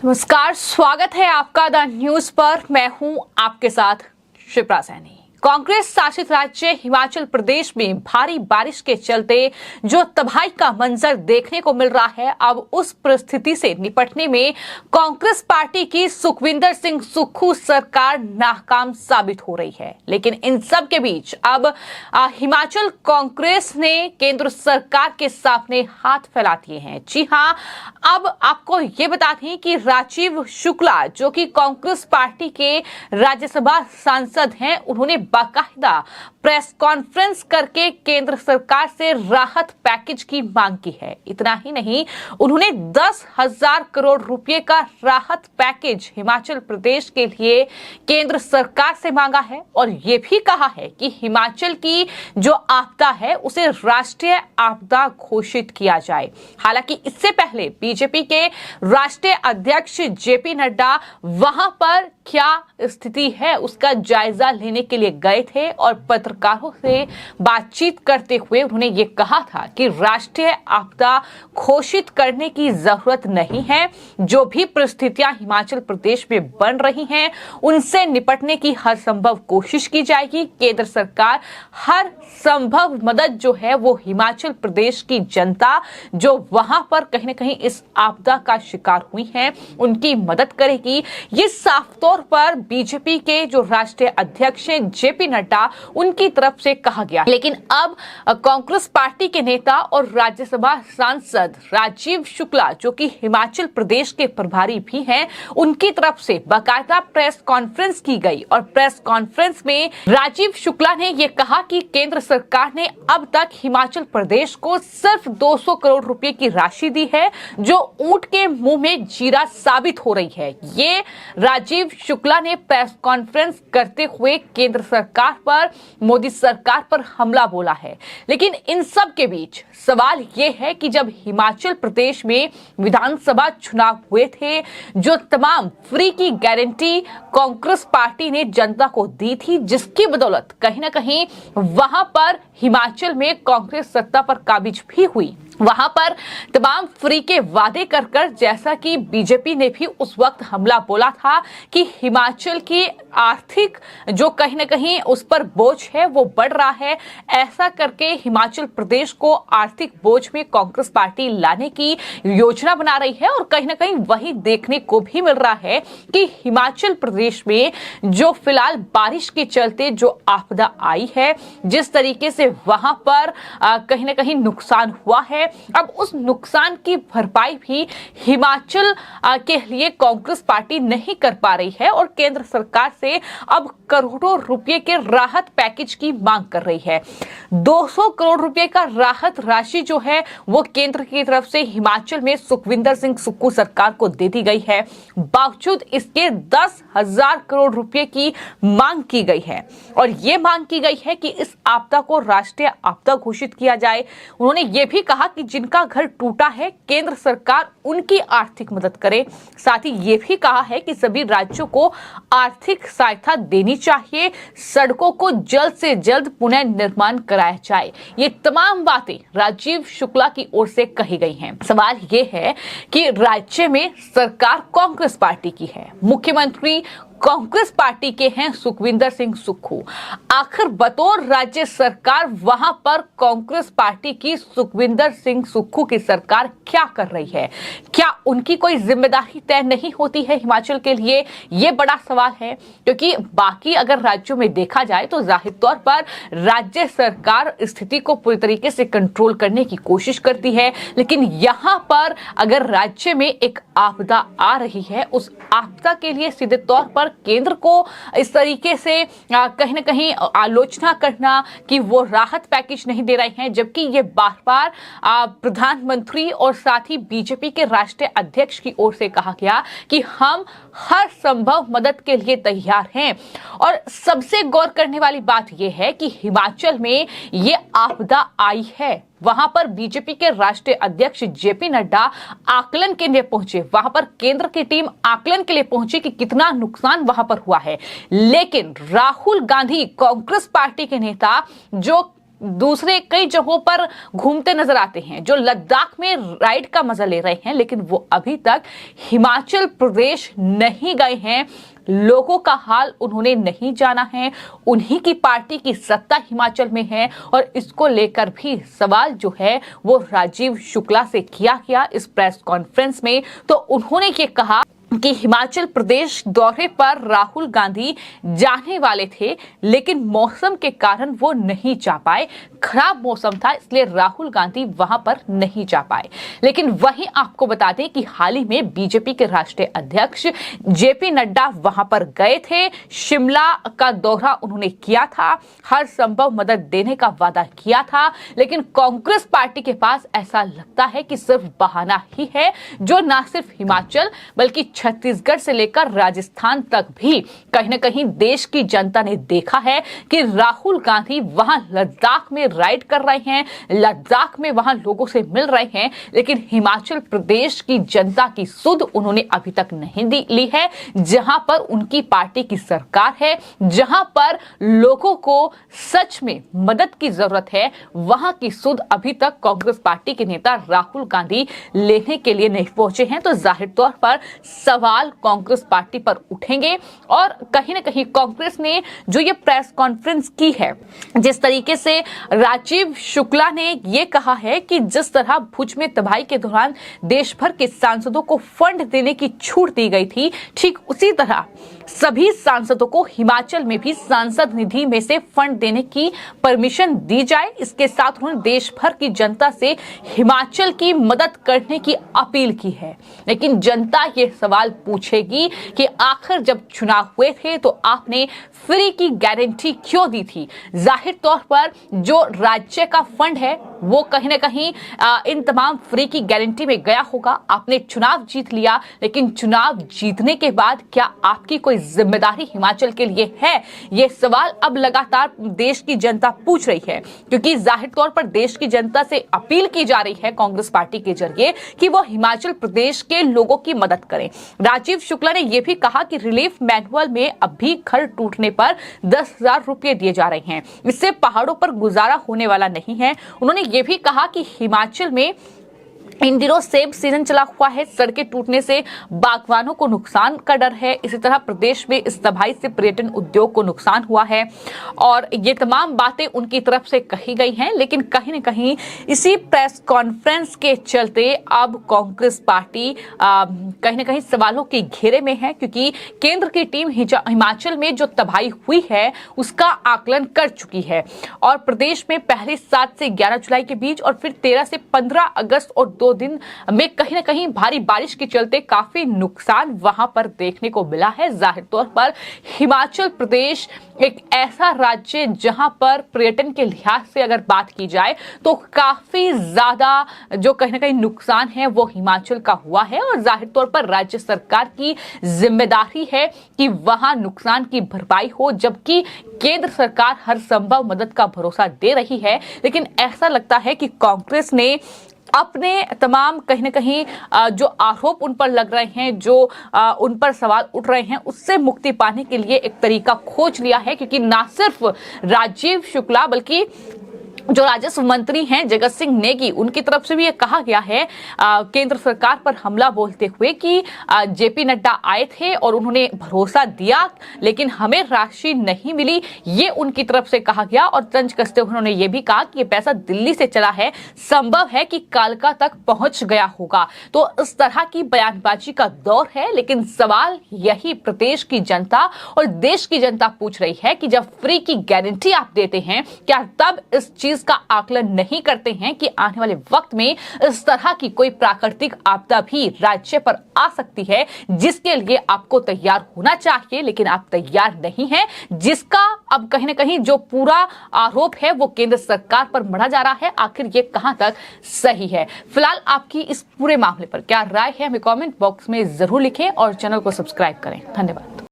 नमस्कार, स्वागत है आपका द न्यूज पर। मैं हूं आपके साथ शिप्रा सैनी। कांग्रेस शासित राज्य हिमाचल प्रदेश में भारी बारिश के चलते जो तबाही का मंजर देखने को मिल रहा है, अब उस परिस्थिति से निपटने में कांग्रेस पार्टी की सुखविंदर सिंह सुक्खू सरकार नाकाम साबित हो रही है। लेकिन इन सब के बीच अब हिमाचल कांग्रेस ने केंद्र सरकार के सामने हाथ फैला दिए हैं। जी हां, अब आपको ये बता दें कि राजीव शुक्ला, जो कि कांग्रेस पार्टी के राज्यसभा सांसद हैं, उन्होंने बाकायदा प्रेस कॉन्फ्रेंस करके केंद्र सरकार से राहत पैकेज की मांग की है। इतना ही नहीं, उन्होंने 10,000 करोड़ रुपए का राहत पैकेज हिमाचल प्रदेश के लिए केंद्र सरकार से मांगा है और यह भी कहा है कि हिमाचल की जो आपदा है उसे राष्ट्रीय आपदा घोषित किया जाए। हालांकि इससे पहले बीजेपी के राष्ट्रीय अध्यक्ष जेपी नड्डा वहां पर क्या स्थिति है उसका जायजा लेने के लिए गए थे और पत्रकारों से बातचीत करते हुए उन्होंने ये कहा था कि राष्ट्रीय आपदा घोषित करने की जरूरत नहीं है। जो भी परिस्थितियां हिमाचल प्रदेश में बन रही हैं उनसे निपटने की हर संभव कोशिश की जाएगी। केंद्र सरकार हर संभव मदद जो है वो हिमाचल प्रदेश की जनता जो वहां पर कहीं ना कहीं इस आपदा का शिकार हुई है उनकी मदद करेगी। ये साफ तौर पर बीजेपी के जो राष्ट्रीय अध्यक्ष हैं जेपी नड्डा, उनकी तरफ से कहा गया। लेकिन अब कांग्रेस पार्टी के नेता और राज्यसभा सांसद राजीव शुक्ला, जो कि हिमाचल प्रदेश के प्रभारी भी हैं, उनकी तरफ से बाकायदा प्रेस कॉन्फ्रेंस की गई और प्रेस कॉन्फ्रेंस में राजीव शुक्ला ने यह कहा कि केंद्र सरकार ने अब तक हिमाचल प्रदेश को सिर्फ 200 करोड़ रुपए की राशि दी है, जो ऊंट के मुंह में जीरा साबित हो रही है। ये राजीव शुक्ला ने प्रेस कॉन्फ्रेंस करते हुए केंद्र सरकार पर, मोदी सरकार पर हमला बोला है। लेकिन इन सब के बीच सवाल यह है कि जब हिमाचल प्रदेश में विधानसभा चुनाव हुए थे, जो तमाम फ्री की गारंटी कांग्रेस पार्टी ने जनता को दी थी, जिसकी बदौलत कहीं ना कहीं वहां पर हिमाचल में कांग्रेस सत्ता पर काबिज भी हुई, वहां पर तमाम फ्री के वादे कर कर, जैसा कि बीजेपी ने भी उस वक्त हमला बोला था कि हिमाचल की आर्थिक जो कहीं ना कहीं उस पर बोझ है वो बढ़ रहा है, ऐसा करके हिमाचल प्रदेश को आर्थिक बोझ में कांग्रेस पार्टी लाने की योजना बना रही है। और कहीं ना कहीं वही देखने को भी मिल रहा है कि हिमाचल प्रदेश में जो फिलहाल बारिश के चलते जो आपदा आई है, जिस तरीके से वहां पर कहीं ना कहीं नुकसान हुआ है, अब उस नुकसान की भरपाई भी हिमाचल के लिए कांग्रेस पार्टी नहीं कर पा रही है और केंद्र सरकार से अब करोड़ों रुपए के राहत पैकेज की मांग कर रही है। 200 करोड़ रुपए का राहत राशि जो है वो केंद्र की तरफ से हिमाचल में सुखविंदर सिंह सुक्खू सरकार को दे दी गई है। बावजूद इसके 10,000 करोड़ रुपए की मांग की गई है और ये मांग की गई है कि इस आपदा को राष्ट्रीय आपदा घोषित किया जाए। उन्होंने ये भी कहा कि जिनका घर टूटा है केंद्र सरकार उनकी आर्थिक मदद करे। साथ ही ये भी कहा है कि सभी राज्यों को आर्थिक सहायता देनी चाहिए, सड़कों को जल्द से जल्द पुनः निर्माण कराया जाए। ये तमाम बातें राजीव शुक्ला की ओर से कही गई हैं। सवाल ये है कि राज्य में सरकार कांग्रेस पार्टी की है, मुख्यमंत्री कांग्रेस पार्टी के हैं सुखविंदर सिंह सुक्खू। आखिर बतौर राज्य सरकार वहां पर कांग्रेस पार्टी की सुखविंदर सिंह सुक्खू की सरकार क्या कर रही है? क्या उनकी कोई जिम्मेदारी तय नहीं होती है हिमाचल के लिए? ये बड़ा सवाल है, क्योंकि बाकी अगर राज्यों में देखा जाए तो जाहिर तौर पर राज्य सरकार स्थिति को पूरी तरीके से कंट्रोल करने की कोशिश करती है। लेकिन यहाँ पर अगर राज्य में एक आपदा आ रही है, उस आपदा के लिए सीधे तौर पर केंद्र को इस तरीके से कहीं ना कहीं आलोचना करना कि वो राहत पैकेज नहीं दे रहे हैं, जबकि ये बार बार प्रधानमंत्री और साथ ही बीजेपी के राष्ट्रीय अध्यक्ष की ओर से कहा गया कि हम हर संभव मदद के लिए तैयार हैं। और सबसे गौर करने वाली बात यह है कि हिमाचल में ये आपदा आई है, वहां पर बीजेपी के राष्ट्रीय अध्यक्ष जेपी नड्डा आकलन के लिए पहुंचे, वहां पर केंद्र की टीम आकलन के लिए पहुंची कि कितना नुकसान वहां पर हुआ है। लेकिन राहुल गांधी कांग्रेस पार्टी के नेता जो दूसरे कई जगहों पर घूमते नजर आते हैं, जो लद्दाख में राइड का मजा ले रहे हैं, लेकिन वो अभी तक हिमाचल प्रदेश नहीं गए हैं। लोगों का हाल उन्होंने नहीं जाना है। उन्हीं की पार्टी की सत्ता हिमाचल में है और इसको लेकर भी सवाल जो है वो राजीव शुक्ला से किया गया इस प्रेस कॉन्फ्रेंस में। तो उन्होंने ये कहा कि हिमाचल प्रदेश दौरे पर राहुल गांधी जाने वाले थे, लेकिन मौसम के कारण वो नहीं जा पाए। खराब मौसम था, इसलिए राहुल गांधी वहां पर नहीं जा पाए। लेकिन वहीं आपको बता दें कि हाल ही में बीजेपी के राष्ट्रीय अध्यक्ष जेपी नड्डा वहां पर गए थे। शिमला का दौरा उन्होंने किया था, हर संभव मदद देने का वादा किया था, लेकिन कांग्रेस पार्टी के पास ऐसा लगता है कि सिर्फ बहाना ही है, जो ना सिर्फ हिमाचल बल्कि छत्तीसगढ़ से लेकर राजस्थान तक भी कहीं ना कहीं देश की जनता ने देखा है कि राहुल गांधी वहां लद्दाख में राइड कर रहे हैं, लद्दाख में वहां लोगों से मिल रहे हैं, लेकिन हिमाचल प्रदेश की जनता की सुध उन्होंने अभी तक नहीं ली है, जहां पर उनकी पार्टी की सरकार है, जहां पर लोगों को सच में मदद की जरूरत है, वहां की सुध अभी तक कांग्रेस पार्टी के नेता राहुल गांधी लेने के लिए नहीं पहुंचे हैं। तो जाहिर तौर पर सवाल कांग्रेस पार्टी पर उठेंगे और कहीं ना कहीं कांग्रेस ने जो ये प्रेस कॉन्फ्रेंस की है, जिस तरीके से राजीव शुक्ला ने ये कहा है कि जिस तरह भुज में तबाही के दौरान देश भर के सांसदों को फंड देने की छूट दी गई थी, ठीक उसी तरह सभी सांसदों को हिमाचल में भी सांसद निधि में से फंड देने की परमिशन दी जाए। इसके साथ उन्होंने देश भर की जनता से हिमाचल की मदद करने की अपील की है। लेकिन जनता ये सवाल पूछेगी कि आखिर जब चुनाव हुए थे तो आपने फ्री की गारंटी क्यों दी थी? जाहिर तौर पर जो राज्य का फंड है वो कहीं ना कहीं इन तमाम फ्री की गारंटी में गया होगा। आपने चुनाव जीत लिया, लेकिन चुनाव जीतने के बाद क्या आपकी कोई जिम्मेदारी हिमाचल के लिए है? ये सवाल अब लगातार देश की जनता पूछ रही है, क्योंकि जाहिर तौर पर देश की जनता से अपील की जा रही है कांग्रेस पार्टी के जरिए कि वो हिमाचल प्रदेश के लोगों की मदद करें। राजीव शुक्ला ने यह भी कहा कि रिलीफ मैनुअल में अब भी घर टूटने पर 10,000 रुपए दिए जा रहे हैं, इससे पहाड़ों पर गुजारा होने वाला नहीं है। उन्होंने ये भी कहा कि हिमाचल में इन दिनों सेब सीजन चला हुआ है, सड़कें टूटने से बागवानों को नुकसान का डर है। इसी तरह प्रदेश में इस तबाही से पर्यटन उद्योग को नुकसान हुआ है और ये तमाम बातें उनकी तरफ से कही गई हैं। लेकिन कहीं न कहीं इसी प्रेस कॉन्फ्रेंस के चलते अब कांग्रेस पार्टी कहीं न कहीं सवालों के घेरे में है, क्योंकि केंद्र की टीम हिमाचल में जो तबाही हुई है उसका आकलन कर चुकी है और प्रदेश में पहले 7 से 11 जुलाई के बीच और फिर 13 से 15 अगस्त और 2 दिन में कहीं ना कहीं भारी बारिश के चलते काफी नुकसान वहां पर देखने को मिला है। जाहिर तौर पर हिमाचल प्रदेश एक ऐसा राज्य जहां पर पर्यटन के लिहाज से अगर बात की जाए तो काफी ज्यादा जो कहीं ना कहीं नुकसान है वो हिमाचल का हुआ है और जाहिर तौर पर राज्य सरकार की जिम्मेदारी है कि वहां नुकसान की भरपाई हो, जबकि केंद्र सरकार हर संभव मदद का भरोसा दे रही है। लेकिन ऐसा लगता है कि कांग्रेस ने अपने तमाम कहीं ना कहीं जो आरोप उन पर लग रहे हैं, जो उन पर सवाल उठ रहे हैं, उससे मुक्ति पाने के लिए एक तरीका खोज लिया है, क्योंकि ना सिर्फ राजीव शुक्ला बल्कि जो राजस्व मंत्री हैं जगत सिंह नेगी, उनकी तरफ से भी यह कहा गया है केंद्र सरकार पर हमला बोलते हुए कि जेपी नड्डा आए थे और उन्होंने भरोसा दिया लेकिन हमें राशि नहीं मिली, ये उनकी तरफ से कहा गया। और तंज कसते हुए उन्होंने ये भी कहा कि ये पैसा दिल्ली से चला है, संभव है कि कालका तक पहुंच गया होगा। तो इस तरह की बयानबाजी का दौर है, लेकिन सवाल यही प्रदेश की जनता और देश की जनता पूछ रही है कि जब फ्री की गारंटी आप देते हैं, क्या तब इस चीज का आकलन नहीं करते हैं कि आने वाले वक्त में इस तरह की कोई प्राकृतिक आपदा भी राज्य पर आ सकती है, जिसके लिए आपको तैयार होना चाहिए, लेकिन आप तैयार नहीं हैं, जिसका अब कहीं ना कहीं जो पूरा आरोप है वो केंद्र सरकार पर मढ़ा जा रहा है। आखिर ये कहां तक सही है? फिलहाल आपकी इस पूरे मामले पर क्या राय है, हमें कमेंट बॉक्स में जरूर लिखें और चैनल को सब्सक्राइब करें। धन्यवाद।